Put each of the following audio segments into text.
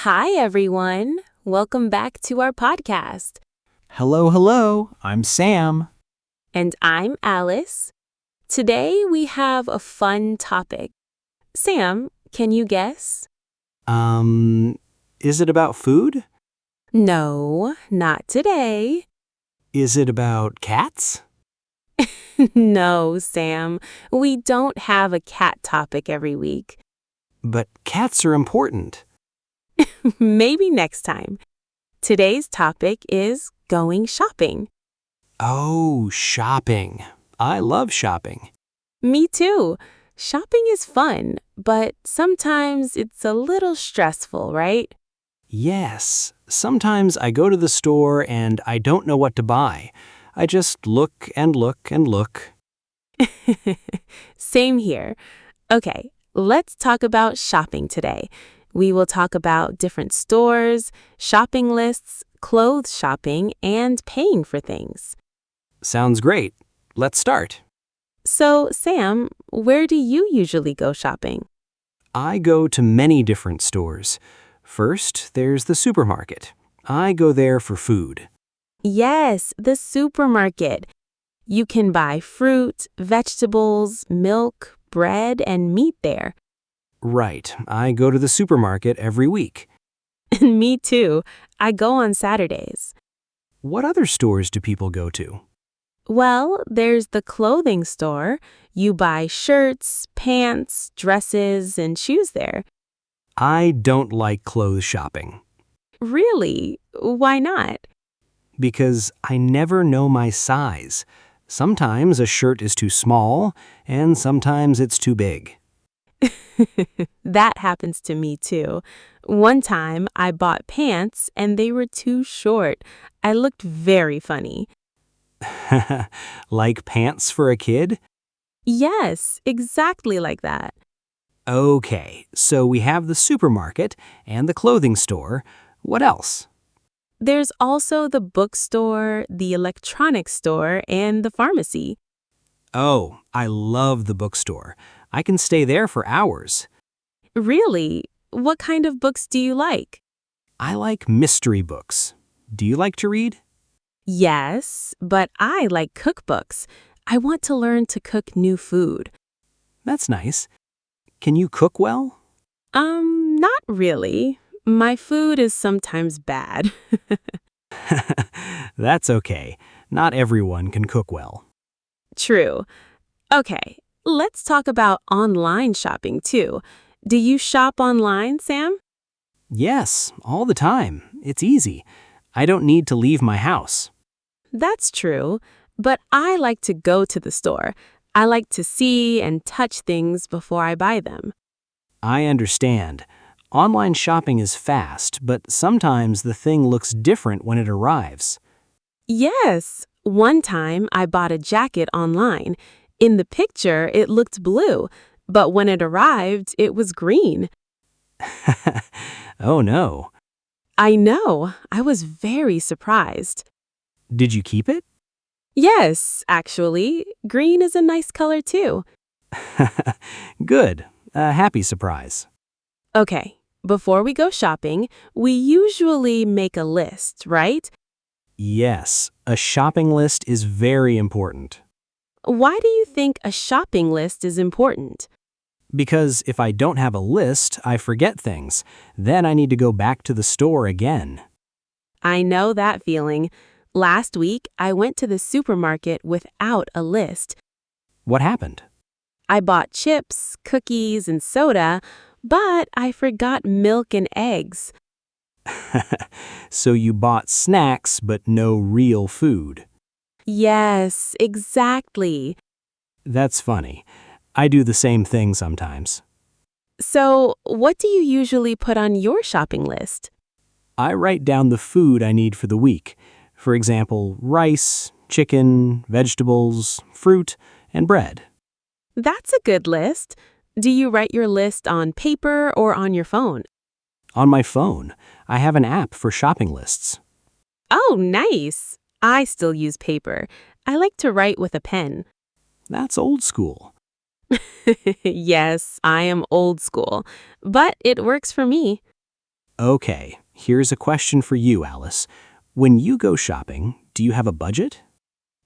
Hi, everyone. Welcome back to our podcast. Hello, hello. I'm Sam. And I'm Alice. Today we have a fun topic. Sam, can you guess? Is it about food? No, not today. Is it about cats? No, Sam. We don't have a cat topic every week. But cats are important. Maybe next time. Today's topic is going shopping. Oh, shopping. I love shopping. Me too. Shopping is fun, but sometimes it's a little stressful, right? Yes, sometimes I go to the store and I don't know what to buy. I just look and look and look. Same here. Okay, let's talk about shopping today. We will talk about different stores, shopping lists, clothes shopping, and paying for things. Sounds great. Let's start. So, Sam, where do you usually go shopping? I go to many different stores. First, there's the supermarket. I go there for food. Yes, the supermarket. You can buy fruit, vegetables, milk, bread, and meat there. Right, I go to the supermarket every week. And me too. I go on Saturdays. What other stores do people go to? Well, there's the clothing store. You buy shirts, pants, dresses, and shoes there. I don't like clothes shopping Really? Why not? because I never know my size. Sometimes a shirt is too small, and sometimes it's too big. That happens to me too. One time I bought pants and they were too short. I looked very funny. Like pants for a kid? Yes, exactly like that. Okay, so we have the supermarket and the clothing store. What else? There's also the bookstore, the electronics store, and the pharmacy. Oh, I love the bookstore. I can stay there for hours. Really? What kind of books do you like? I like mystery books. Do you like to read? Yes, but I like cookbooks. I want to learn to cook new food. That's nice. Can you cook well? Not really. My food is sometimes bad. That's okay. Not everyone can cook well. True. Okay, let's talk about online shopping too. Do you shop online, Sam? Yes, all the time. It's easy. I don't need to leave my house. That's true, but I like to go to the store. I like to see and touch things before I buy them. I understand. Online shopping is fast, but sometimes the thing looks different when it arrives. Yes, one time I bought a jacket online. In the picture, it looked blue, but when it arrived, it was green. Oh no. I know, I was very surprised. Did you keep it? Yes, actually, green is a nice color too. Good. A happy surprise. Okay, before we go shopping, we usually make a list, right? Yes, a shopping list is very important. Why do you think a shopping list is important? Because if I don't have a list, I forget things. Then I need to go back to the store again. I know that feeling. Last week, I went to the supermarket without a list. What happened? I bought chips, cookies, and soda, but I forgot milk and eggs. So you bought snacks but no real food. Yes, exactly. That's funny. I do the same thing sometimes. So, what do you usually put on your shopping list? I write down the food I need for the week. For example, rice, chicken, vegetables, fruit, and bread. That's a good list. Do you write your list on paper or on your phone? On my phone, I have an app for shopping lists. Oh, nice. I still use paper. I like to write with a pen. That's old school. Yes, I am old school, but it works for me. Okay, here's a question for you, Alice. When you go shopping, do you have a budget?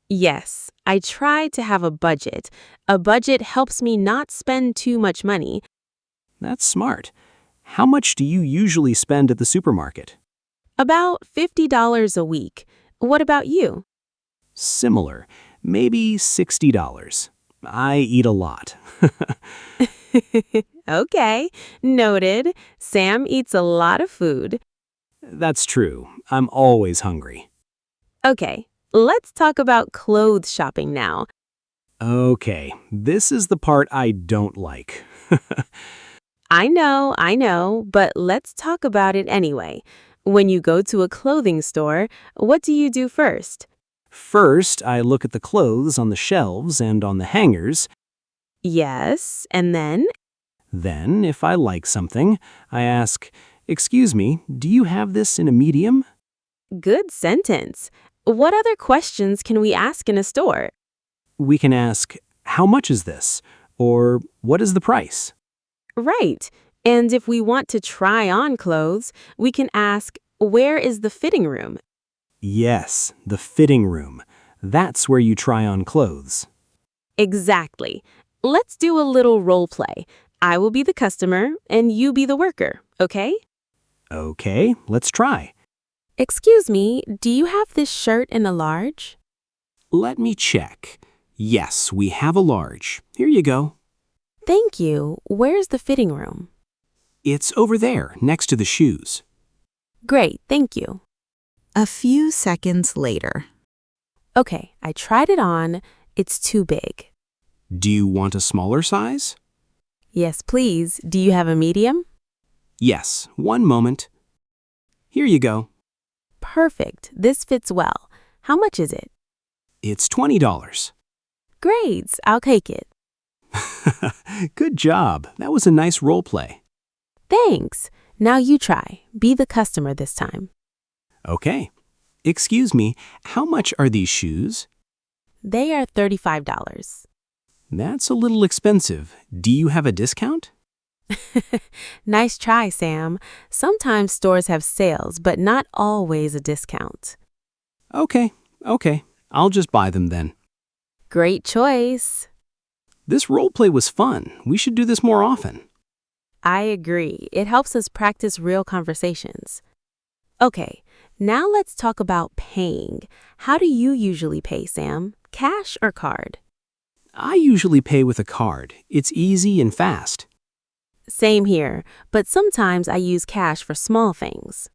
Yes, I try to have a budget. A budget helps me not spend too much money. That's smart. How much do you usually spend at the supermarket? About $50 a week. What about you? Similar, maybe $60. I eat a lot. Okay, noted. Sam eats a lot of food. That's true. I'm always hungry. Okay, let's talk about clothes shopping now. Okay, this is the part I don't like. I know, but let's talk about it anyway. When you go to a clothing store, what do you do first? First, I look at the clothes on the shelves and on the hangers. Yes, and then? Then, if I like something, I ask, "Excuse me, do you have this in a medium?" Good sentence. What other questions can we ask in a store? We can ask, "How much is this?" Or, "What is the price?" Right. And if we want to try on clothes, we can ask, where is the fitting room? Yes, the fitting room. That's where you try on clothes. Exactly. Let's do a little role play. I will be the customer and you be the worker, okay? Okay, let's try. Excuse me, do you have this shirt in a large? Let me check. Yes, we have a large. Here you go. Thank you. Where's the fitting room? It's over there, next to the shoes. Great, thank you. A few seconds later. Okay, I tried it on. It's too big. Do you want a smaller size? Yes, please. Do you have a medium? Yes, one moment. Here you go. Perfect. This fits well. How much is it? It's $20. Great. I'll take it. Good job. That was a nice role play. Thanks. Now you try. Be the customer this time. Okay. Excuse me, how much are these shoes? They are $35. That's a little expensive. Do you have a discount? Nice try, Sam. Sometimes stores have sales, but not always a discount. Okay. I'll just buy them then. Great choice. This role play was fun. We should do this more often. I agree. It helps us practice real conversations. Okay, now let's talk about paying. How do you usually pay, Sam? Cash or card? I usually pay with a card. It's easy and fast. Same here, but sometimes I use cash for small things.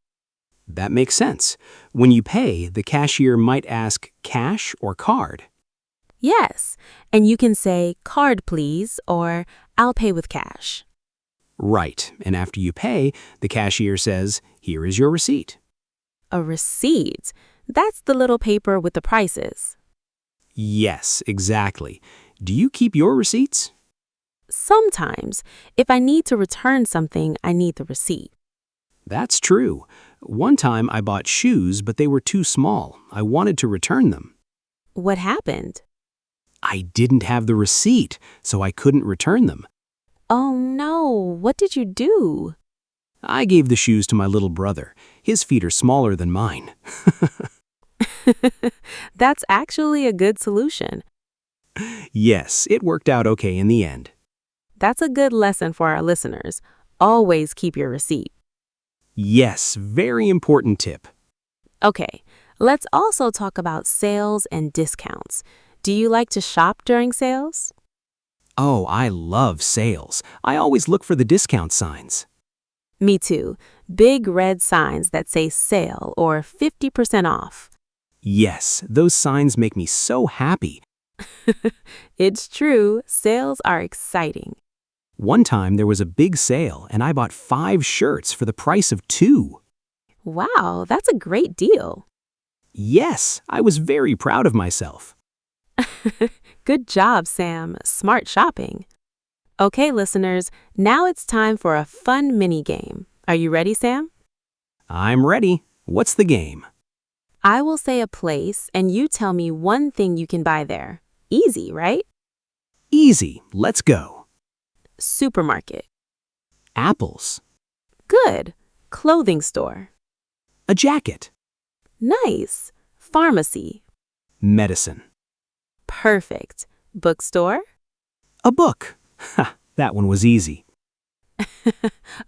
That makes sense. When you pay, the cashier might ask cash or card. Yes, and you can say, card please, or I'll pay with cash. Right, and after you pay, the cashier says, "Here is your receipt." A receipt. That's the little paper with the prices. Yes, exactly. Do you keep your receipts? Sometimes, if I need to return something, I need the receipt. That's true. One time I bought shoes, but they were too small. I wanted to return them. What happened? I didn't have the receipt, so I couldn't return them. Oh no, what did you do? I gave the shoes to my little brother. His feet are smaller than mine. That's actually a good solution. Yes, it worked out okay in the end. That's a good lesson for our listeners. Always keep your receipt. Yes, very important tip. Okay, let's also talk about sales and discounts. Do you like to shop during sales? Oh, I love sales. I always look for the discount signs. Me too. Big red signs that say sale or 50% off. Yes, those signs make me so happy. It's true, sales are exciting. One time there was a big sale and I bought 5 shirts for the price of 2. Wow, that's a great deal. Yes, I was very proud of myself. Good job, Sam. Smart shopping. Okay, listeners, now it's time for a fun mini game. Are you ready, Sam? I'm ready. What's the game? I will say a place and you tell me one thing you can buy there. Easy, right? Easy. Let's go. Supermarket. Apples. Good. Clothing store. A jacket. Nice. Pharmacy. Medicine. Perfect. Bookstore? A book. Ha, that one was easy.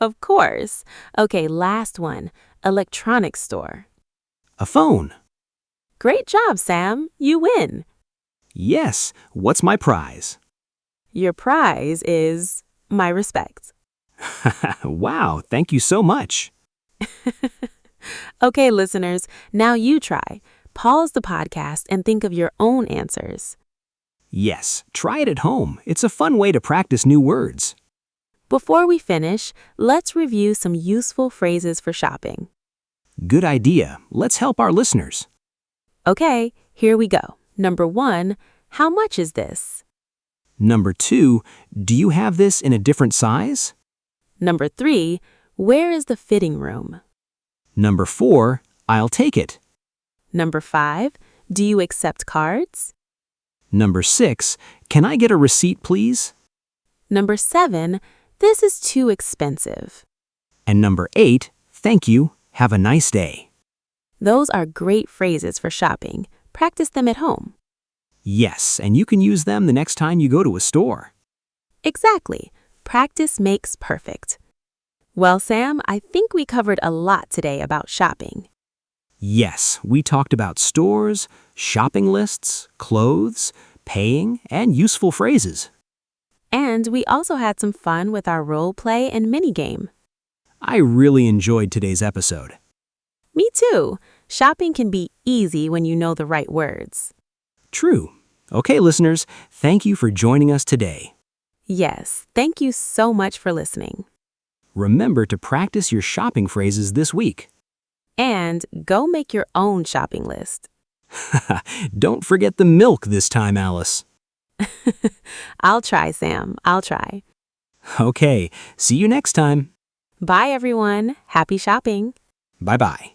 Of course. Okay, last one. Electronics store. A phone. Great job, Sam. You win. Yes, what's my prize? Your prize is my respect. Wow, thank you so much. Okay, listeners, now you try. Pause the podcast and think of your own answers. Yes, try it at home. It's a fun way to practice new words. Before we finish, let's review some useful phrases for shopping. Good idea. Let's help our listeners. Okay, here we go. Number 1, how much is this? Number 2, do you have this in a different size? Number 3, where is the fitting room? Number 4, I'll take it. Number 5, do you accept cards? Number 6, can I get a receipt, please? Number 7, this is too expensive. And number 8, thank you. Have a nice day. Those are great phrases for shopping. Practice them at home. Yes, and you can use them the next time you go to a store. Exactly. Practice makes perfect. Well, Sam, I think we covered a lot today about shopping. Yes, we talked about stores, shopping lists, clothes, paying, and useful phrases. And we also had some fun with our role play and mini game. I really enjoyed today's episode. Me too. Shopping can be easy when you know the right words. True. Okay, listeners, thank you for joining us today. Yes, thank you so much for listening. Remember to practice your shopping phrases this week. And go make your own shopping list. Don't forget the milk this time, Alice. I'll try, Sam. I'll try. Okay, see you next time. Bye, everyone. Happy shopping. Bye-bye.